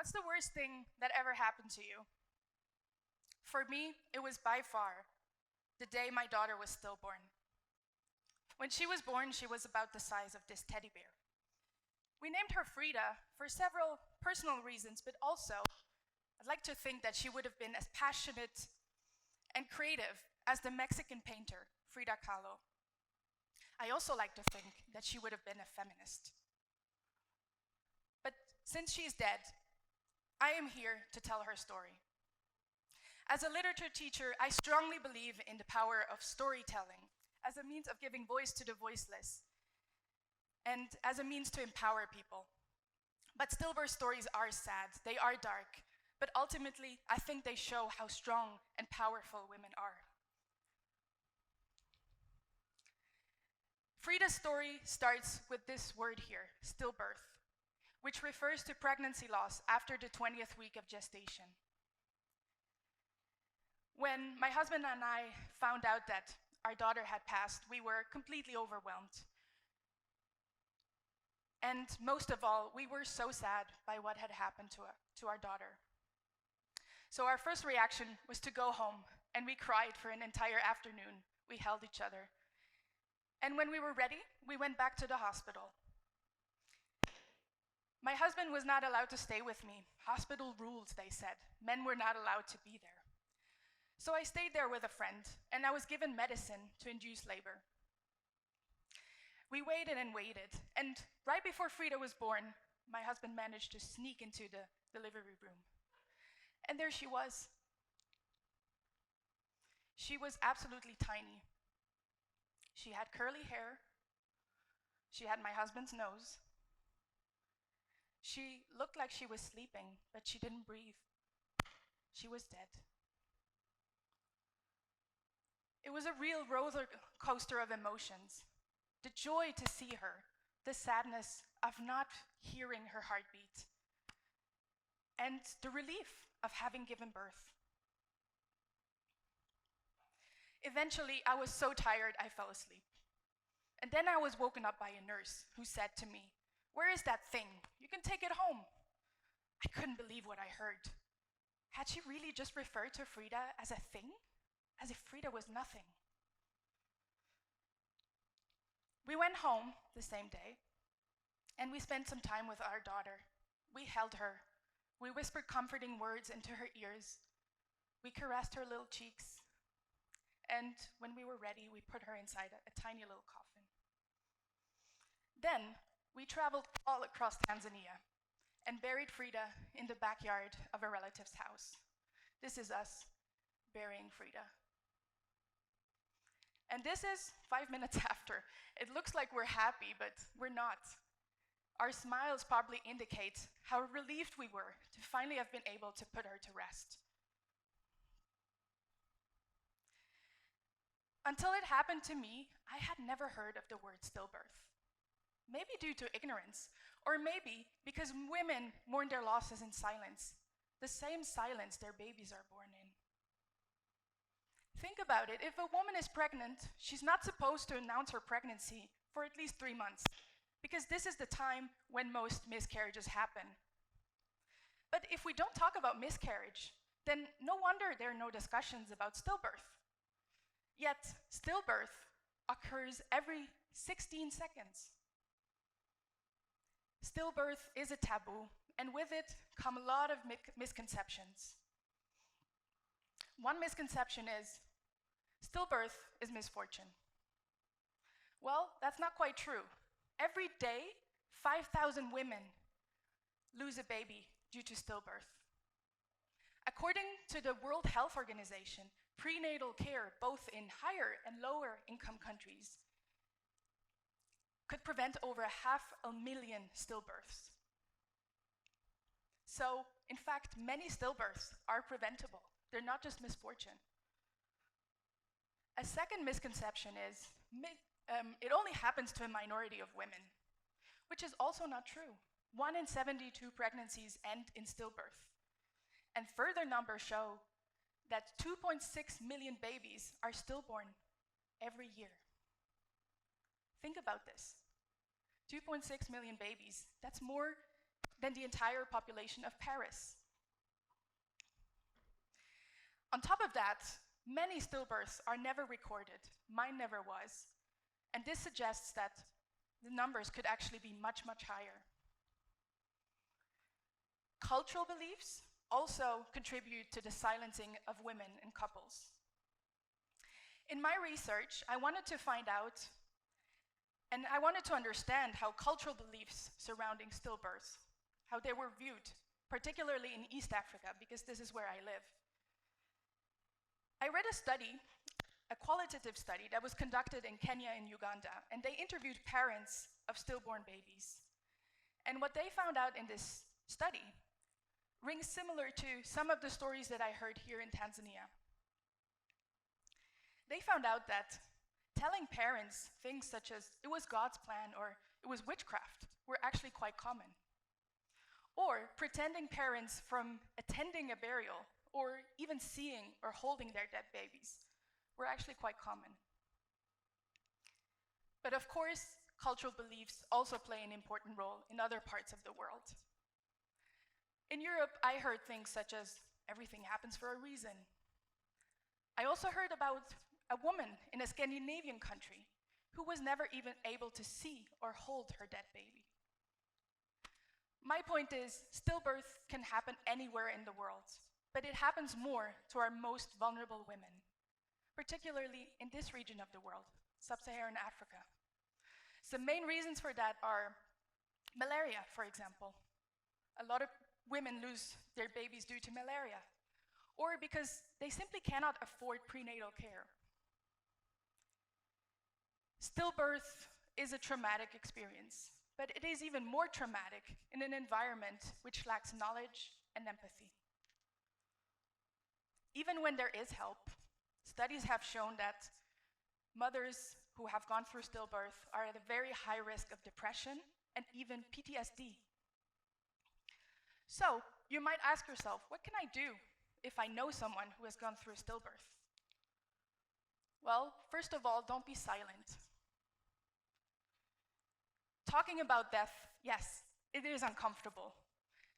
What's the worst thing that ever happened to you? For me, it was by far the day my daughter was stillborn. When she was born, she was about the size of this teddy bear. We named her Frida for several personal reasons, but also I'd like to think that she would have been as passionate and creative as the Mexican painter Frida Kahlo. I also like to think that she would have been a feminist. But since she's dead, I am here to tell her story. As a literature teacher, I strongly believe in the power of storytelling as a means of giving voice to the voiceless and as a means to empower people. But stillbirth stories are sad, they are dark, but ultimately, I think they show how strong and powerful women are. Frida's story starts with this word here, stillbirth, which refers to pregnancy loss after the 20th week of gestation. When my husband and I found out that our daughter had passed, we were completely overwhelmed. And most of all, we were so sad by what had happened to our daughter. So our first reaction was to go home, and we cried for an entire afternoon. We held each other. And when we were ready, we went back to the hospital. My husband was not allowed to stay with me. Hospital rules, they said. Men were not allowed to be there. So I stayed there with a friend, and I was given medicine to induce labor. We waited and waited, and right before Frida was born, my husband managed to sneak into the delivery room. And there she was. She was absolutely tiny. She had curly hair. She had my husband's nose. She looked like she was sleeping, but she didn't breathe. She was dead. It was a real roller coaster of emotions. The joy to see her, the sadness of not hearing her heartbeat, and the relief of having given birth. Eventually, I was so tired I fell asleep. And then I was woken up by a nurse who said to me, "Where is that thing? You can take it home." I couldn't believe what I heard. Had she really just referred to Frida as a thing? As if Frida was nothing. We went home the same day, and we spent some time with our daughter. We held her. We whispered comforting words into her ears. We caressed her little cheeks. And when we were ready, we put her inside a tiny little coffin. Then we traveled all across Tanzania and buried Frida in the backyard of a relative's house. This is us burying Frida. And this is 5 minutes after. It looks like we're happy, but we're not. Our smiles probably indicate how relieved we were to finally have been able to put her to rest. Until it happened to me, I had never heard of the word stillbirth. Maybe due to ignorance, or maybe because women mourn their losses in silence, the same silence their babies are born in. Think about it. If a woman is pregnant, she's not supposed to announce her pregnancy for at least 3 months, because this is the time when most miscarriages happen. But if we don't talk about miscarriage, then no wonder there are no discussions about stillbirth. Yet, stillbirth occurs every 16 seconds. Stillbirth is a taboo, and with it come a lot of misconceptions. One misconception is, stillbirth is misfortune. Well, that's not quite true. Every day, 5,000 women lose a baby due to stillbirth. According to the World Health Organization, prenatal care, both in higher and lower income countries, could prevent over 500,000 stillbirths. So, in fact, many stillbirths are preventable. They're not just misfortune. A second misconception is it only happens to a minority of women, which is also not true. 1 in 72 pregnancies end in stillbirth. And further numbers show that 2.6 million babies are stillborn every year. Think about this. 2.6 million babies, that's more than the entire population of Paris. On top of that, many stillbirths are never recorded. Mine never was. And this suggests that the numbers could actually be much, much higher. Cultural beliefs also contribute to the silencing of women in couples. In my research, I wanted to find out, and I wanted to understand how cultural beliefs surrounding stillbirths, how they were viewed, particularly in East Africa, because this is where I live. I read a study, a qualitative study that was conducted in Kenya and Uganda, and they interviewed parents of stillborn babies. And what they found out in this study rings similar to some of the stories that I heard here in Tanzania. They found out that telling parents things such as it was God's plan or it was witchcraft were actually quite common. Or pretending parents from attending a burial or even seeing or holding their dead babies were actually quite common. But of course, cultural beliefs also play an important role in other parts of the world. In Europe, I heard things such as everything happens for a reason. I also heard about a woman in a Scandinavian country who was never even able to see or hold her dead baby. My point is, stillbirth can happen anywhere in the world, but it happens more to our most vulnerable women, particularly in this region of the world, sub-Saharan Africa. Some main reasons for that are malaria, for example. A lot of women lose their babies due to malaria, or because they simply cannot afford prenatal care. Stillbirth is a traumatic experience, but it is even more traumatic in an environment which lacks knowledge and empathy. Even when there is help, studies have shown that mothers who have gone through stillbirth are at a very high risk of depression and even PTSD. So, you might ask yourself, what can I do if I know someone who has gone through stillbirth? Well, first of all, don't be silent. Talking about death, yes, it is uncomfortable.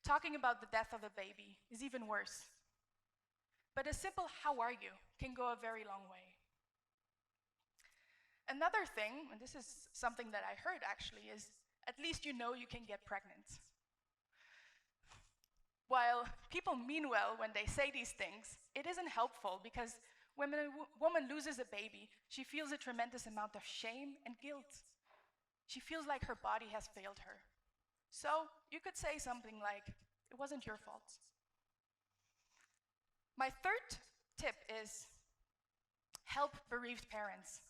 Talking about the death of a baby is even worse. But a simple "how are you" can go a very long way. Another thing, and this is something that I heard actually, is at least you know you can get pregnant. While people mean well when they say these things, it isn't helpful because when a woman loses a baby, she feels a tremendous amount of shame and guilt. She feels like her body has failed her. So you could say something like, "It wasn't your fault." My third tip is help bereaved parents.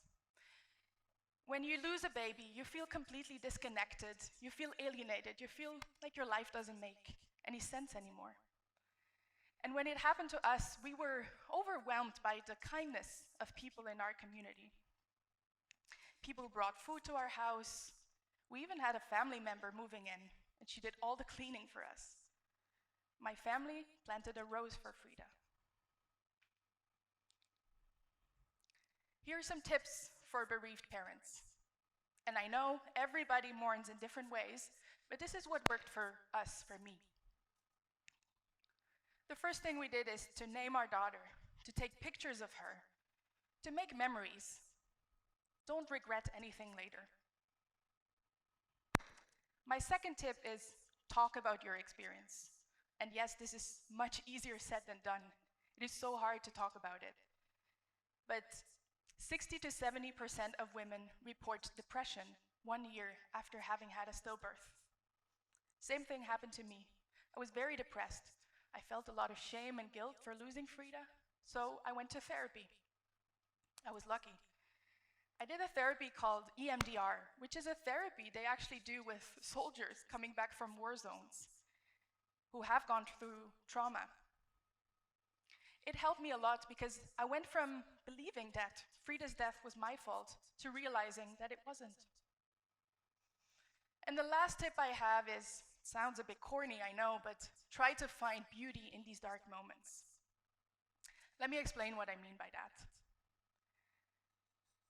When you lose a baby, you feel completely disconnected, you feel alienated, you feel like your life doesn't make any sense anymore. And when it happened to us, we were overwhelmed by the kindness of people in our community. People brought food to our house. We even had a family member moving in, and she did all the cleaning for us. My family planted a rose for Frida. Here are some tips for bereaved parents. And I know everybody mourns in different ways, but this is what worked for us, for me. The first thing we did is to name our daughter, to take pictures of her, to make memories. Don't regret anything later. My second tip is talk about your experience. And yes, this is much easier said than done. It is so hard to talk about it. But 60 to 70% of women report depression 1 year after having had a stillbirth. Same thing happened to me. I was very depressed. I felt a lot of shame and guilt for losing Frida, so I went to therapy. I was lucky. I did a therapy called EMDR, which is a therapy they actually do with soldiers coming back from war zones who have gone through trauma. It helped me a lot because I went from believing that Frida's death was my fault to realizing that it wasn't. And the last tip I have is, sounds a bit corny, I know, but try to find beauty in these dark moments. Let me explain what I mean by that.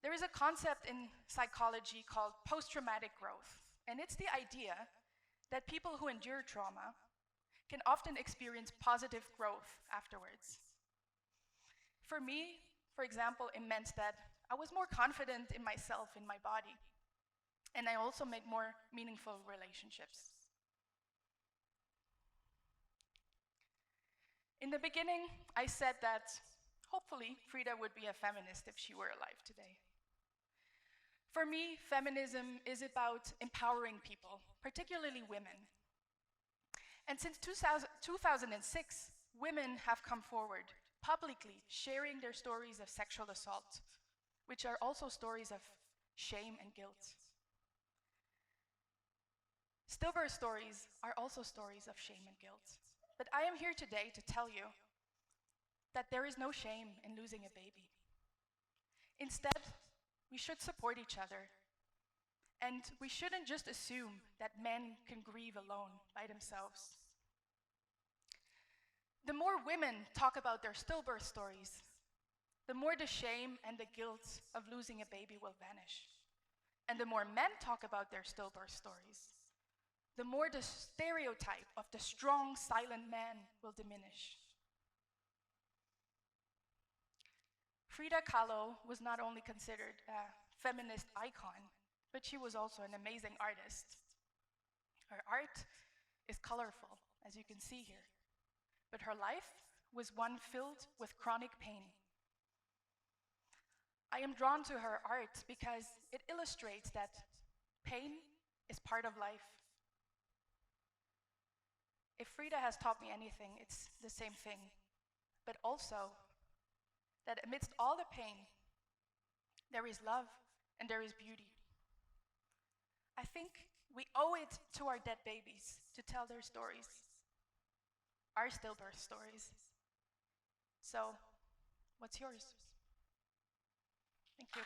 There is a concept in psychology called post-traumatic growth, and it's the idea that people who endure trauma can often experience positive growth afterwards. For me, for example, it meant that I was more confident in myself, in my body, and I also made more meaningful relationships. In the beginning, I said that hopefully Frida would be a feminist if she were alive today. For me, feminism is about empowering people, particularly women. And since 2006, women have come forward publicly sharing their stories of sexual assault, which are also stories of shame and guilt. Stillbirth stories are also stories of shame and guilt. But I am here today to tell you that there is no shame in losing a baby. Instead, we should support each other. And we shouldn't just assume that men can grieve alone by themselves. The more women talk about their stillbirth stories, the more the shame and the guilt of losing a baby will vanish. And the more men talk about their stillbirth stories, the more the stereotype of the strong, silent man will diminish. Frida Kahlo was not only considered a feminist icon, but she was also an amazing artist. Her art is colorful, as you can see here, but her life was one filled with chronic pain. I am drawn to her art because it illustrates that pain is part of life. If Frida has taught me anything, it's the same thing, but also that amidst all the pain, there is love and there is beauty. I think we owe it to our dead babies to tell their stories, our stillbirth stories. So, what's yours? Thank you.